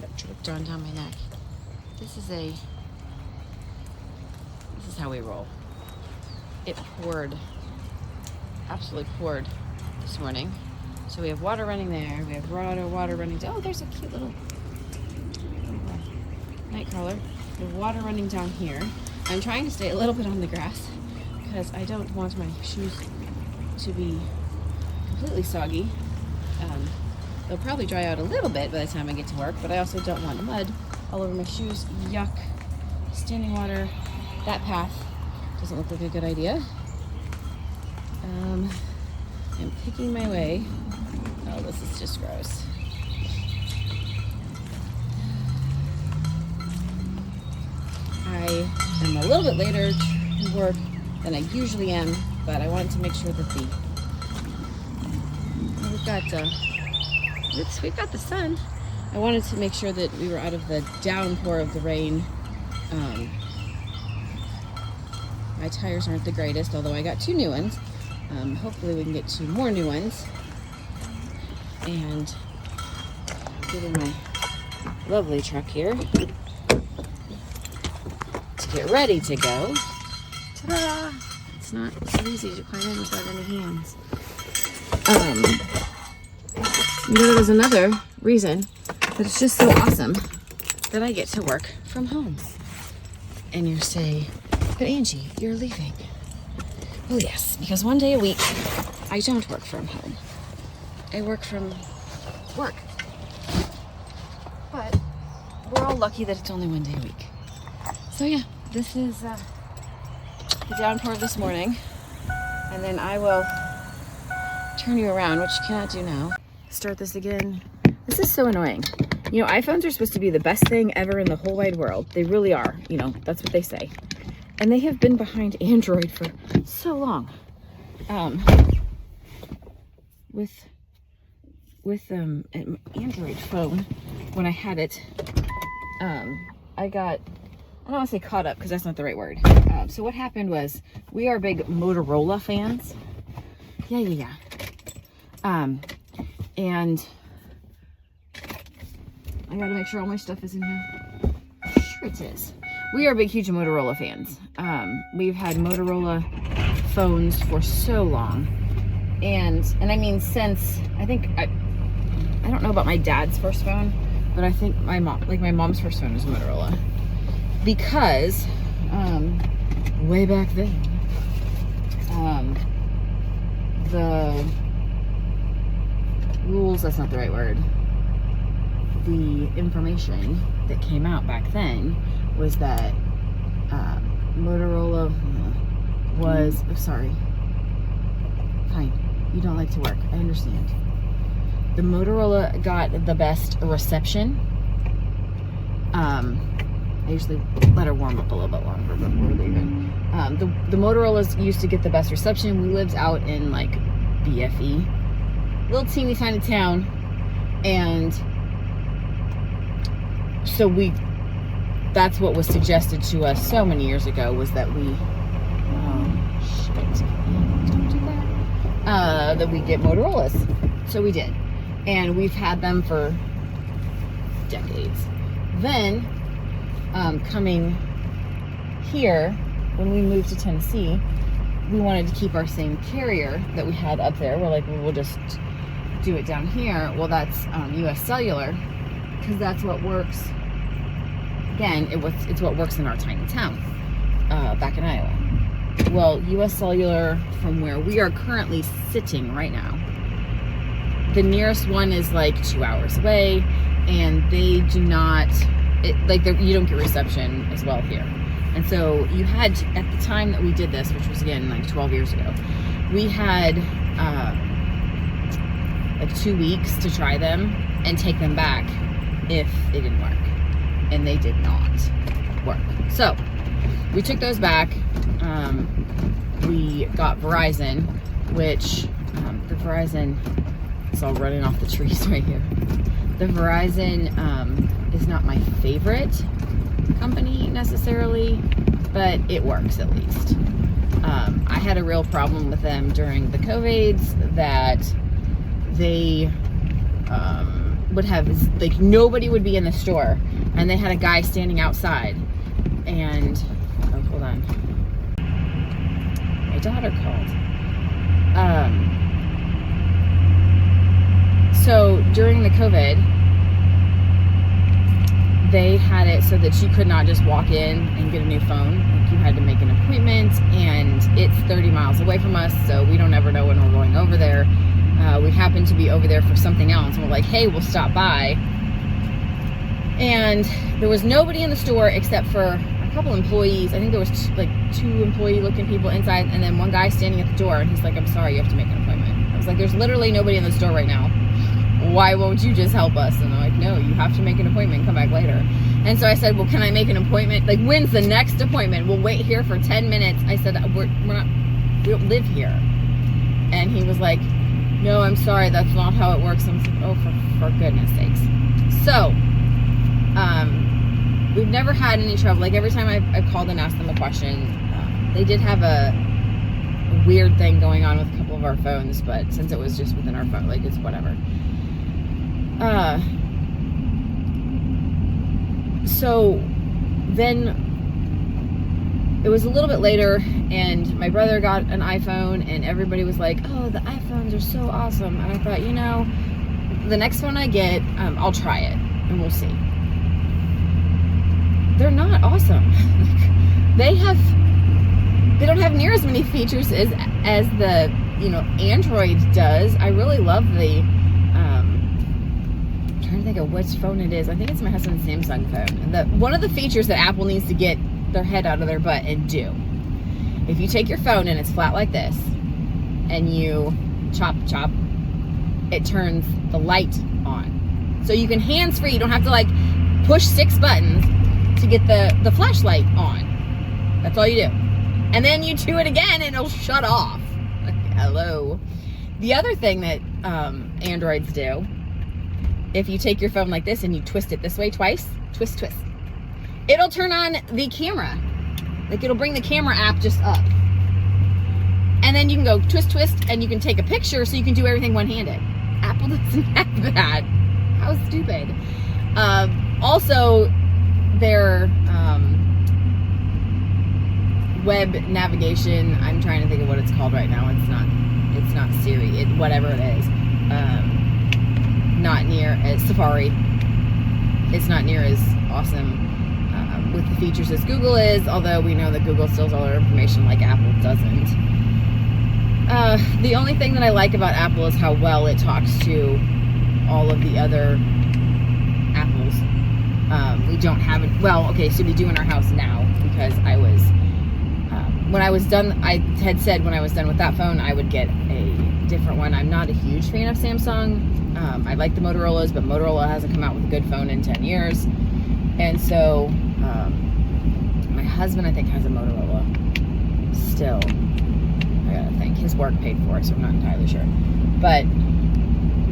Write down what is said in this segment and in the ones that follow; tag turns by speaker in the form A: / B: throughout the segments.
A: Got dripped on down my neck. This is how we roll. It poured, absolutely poured this morning. So we have water running there. We have water running down. Oh, there's a cute little night crawler. We have water running down here. I'm trying to stay a little bit on the grass because I don't want my shoes to be completely soggy. They'll probably dry out a little bit by the time I get to work, but I also don't want mud all over my shoes. Yuck. Standing water. That path doesn't look like a good idea. I'm picking my way. Oh, this is just gross. I am a little bit later to work than I usually am, but I wanted to make sure that we've got the sun. I wanted to make sure that we were out of the downpour of the rain. My tires aren't the greatest, although I got 2 new ones. Hopefully we can get 2 more new ones. And get in my lovely truck here to get ready to go. Ta-da! It's not so easy to climb in without any hands. There's another reason that it's just so awesome that I get to work from home. And you say, but Angie, you're leaving. Well, yes, because 1 day a week, I don't work from home. I work from work. But we're all lucky that it's only 1 day a week. So yeah, this is the downpour of this morning. And then I will turn you around, which you cannot do now. Start this again. This is so annoying. You know, iPhones are supposed to be the best thing ever in the whole wide world. They really are. You know, that's what they say. And they have been behind Android for so long. With an Android phone, when I had it, I don't want to say caught up because that's not the right word. So what happened was, we are big Motorola fans. Yeah. And I gotta make sure all my stuff is in here. Sure it is. We are big, huge Motorola fans. We've had Motorola phones for so long. And I mean, since, I don't know about my dad's first phone, but I think my mom's first phone was Motorola. Because, way back then, the rules, that's not the right word. The information that came out back then was that Motorola was, sorry, fine, you don't like to work, I understand. The Motorola got the best reception. I usually let her warm up a little bit longer before leaving. The Motorola's used to get the best reception. We lived out in like BFE, little teeny tiny town, and so that's what was suggested to us so many years ago, was that don't do that. That we get Motorola's. So we did. And we've had them for decades. Then, coming here, when we moved to Tennessee, we wanted to keep our same carrier that we had up there. We're like, well, we'll just do it down here. Well, that's US Cellular, because that's what works. Again, it's what works in our tiny town back in Iowa. Well, US Cellular, from where we are currently sitting right now, the nearest one is like 2 hours away, and they do not, you don't get reception as well here. And so you had, at the time that we did this, which was again like 12 years ago, we had like 2 weeks to try them and take them back if it didn't work. And they did not work. So we took those back. We got Verizon, which the Verizon is all running off the trees right here. The Verizon is not my favorite company necessarily, but it works at least. I had a real problem with them during the COVIDs, that they would have, like, nobody would be in the store, and they had a guy standing outside, and oh, hold on, my daughter called. So during the COVID, they had it so that you could not just walk in and get a new phone. Like, you had to make an appointment, and it's 30 miles away from us, so we don't ever know when we're going over there. We happened to be over there for something else, and we're like, hey, we'll stop by. And there was nobody in the store except for a couple employees. I think there was like 2 employee-looking people inside, and then one guy standing at the door, and he's like, I'm sorry, you have to make an appointment. I was like, there's literally nobody in the store right now. Why won't you just help us? And they're like, no, you have to make an appointment, come back later. And so I said, well, can I make an appointment? Like, when's the next appointment? We'll wait here for 10 minutes. I said, we don't live here. And he was like, no, I'm sorry, that's not how it works. I was like, oh, for goodness sakes. So, we've never had any trouble. Like, every time I've called and asked them a question, they did have a weird thing going on with a couple of our phones, but since it was just within our phone, like, it's whatever. So then it was a little bit later, and my brother got an iPhone, and everybody was like, oh, the iPhones are so awesome. And I thought, you know, the next phone I get, I'll try it and we'll see. They're not awesome. They don't have near as many features as the, you know, Android does. I really love the I'm trying to think of which phone it is. I think it's my husband's Samsung phone. One of the features that Apple needs to get their head out of their butt and do. If you take your phone and it's flat like this, and you chop, it turns the light on. So you can hands-free, you don't have to like push 6 buttons to get the flashlight on. That's all you do. And then you do it again and it'll shut off. Like, hello. The other thing that Androids do, if you take your phone like this and you twist it this way twice, twist, it'll turn on the camera. Like, it'll bring the camera app just up. And then you can go twist, and you can take a picture so you can do everything one-handed. Apple doesn't have that. How stupid. Also, their web navigation, I'm trying to think of what it's called right now. It's not Siri, whatever it is. Not near as Safari. It's not near as awesome with the features as Google is, although we know that Google steals all our information like Apple doesn't. The only thing that I like about Apple is how well it talks to all of the other Apples. We don't have it. Well, okay, so we do in our house now, because when I was done, I had said when I was done with that phone, I would get a different one. I'm not a huge fan of Samsung. I like the Motorola's, but Motorola hasn't come out with a good phone in 10 years. And so, my husband, I think, has a Motorola still. I gotta think. His work paid for it, so I'm not entirely sure. But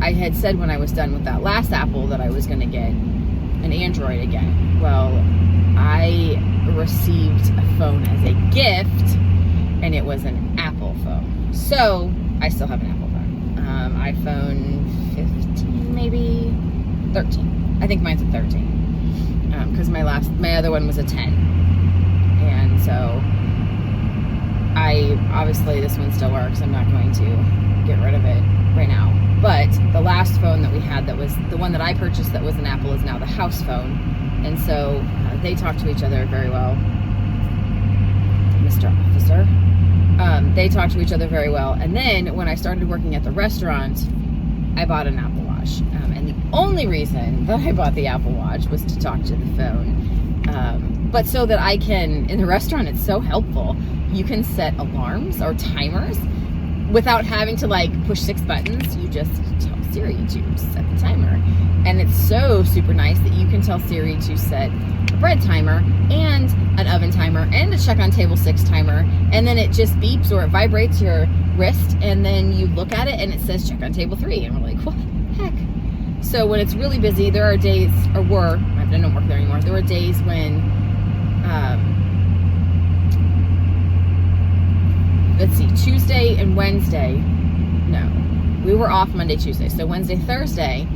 A: I had said when I was done with that last Apple that I was going to get an Android again. Well, I received a phone as a gift, and it was an Apple phone. So I still have an Apple phone. iPhone 15, maybe 13. I think mine's a 13. Because my other one was a 10. And so obviously this one still works. I'm not going to get rid of it right now. But the last phone that we had, that was the one that I purchased that was an Apple, is now the house phone. And so they talk to each other very well. Mr. Officer. They talk to each other very well. And then when I started working at the restaurant, I bought an Apple Watch. And the only reason that I bought the Apple Watch was to talk to the phone. But so that I can, in the restaurant, it's so helpful. You can set alarms or timers without having to like push 6 buttons. You just tell Siri to set the timer. And it's so super nice that you can tell Siri to set a bread timer and an oven timer and a check on table 6 timer. And then it just beeps or it vibrates your wrist, and then you look at it and it says check on table 3. And we're like, what the heck? So when it's really busy, there are days, I don't work there anymore. There were days when, let's see, Tuesday and Wednesday, no, we were off Monday, Tuesday. So Wednesday, Thursday,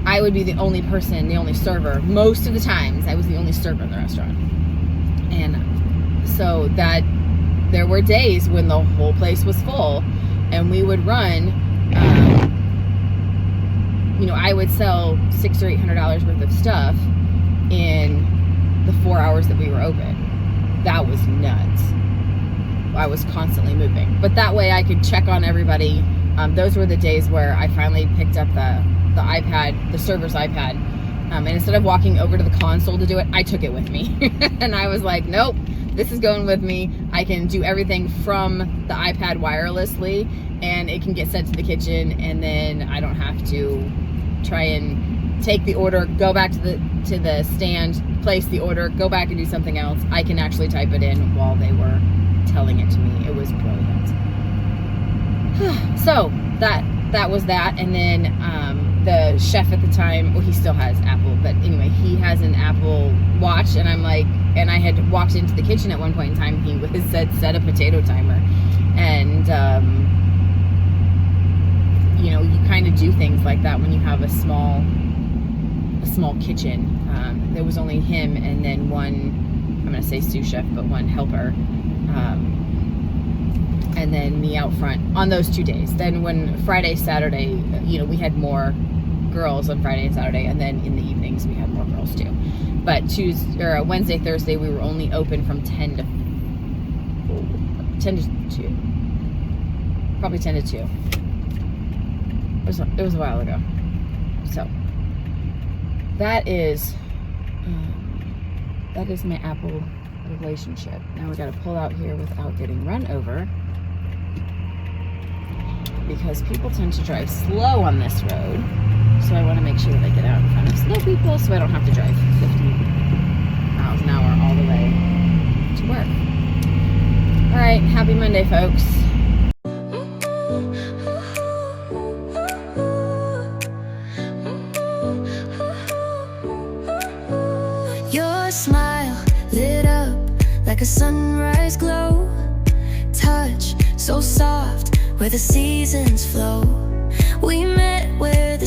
A: I would be the only person, the only server. Most of the times, I was the only server in the restaurant. And so that there were days when the whole place was full, and we would run, I would sell $600 or $800 worth of stuff in the 4 hours that we were open. That was nuts. I was constantly moving, but that way I could check on everybody. Those were the days where I finally picked up the iPad, the server's iPad, and instead of walking over to the console to do it, I took it with me. And I was like, nope, this is going with me. I can do everything from the iPad wirelessly, and it can get sent to the kitchen, and then I don't have to try and take the order, go back to the stand, place the order, go back and do something else. I can actually type it in while they were telling it to me. It was brilliant. So that was that. And then the chef at the time, well, he still has Apple, but anyway, he has an Apple Watch, and I'm like, and I had walked into the kitchen at one point in time, he was set a potato timer, and you kind of do things like that when you have a small kitchen. There was only him and then one, I'm gonna say sous chef, but one helper, and then me out front on those 2 days. Then when Friday, Saturday, we had more girls on Friday and Saturday, and then in the evenings we had more girls too. But Wednesday, Thursday, we were only open from 10 to 2. Probably 10 to 2. It was a while ago. So that is my Apple relationship. Now we got to pull out here without getting run over, because people tend to drive slow on this road. So I want to make sure that I get out in front of slow people, so I don't have to drive 50 miles an hour all the way to work. All right, happy Monday, folks.
B: Your smile lit up like a sunrise glow. Touch so soft where the seasons flow. We met where the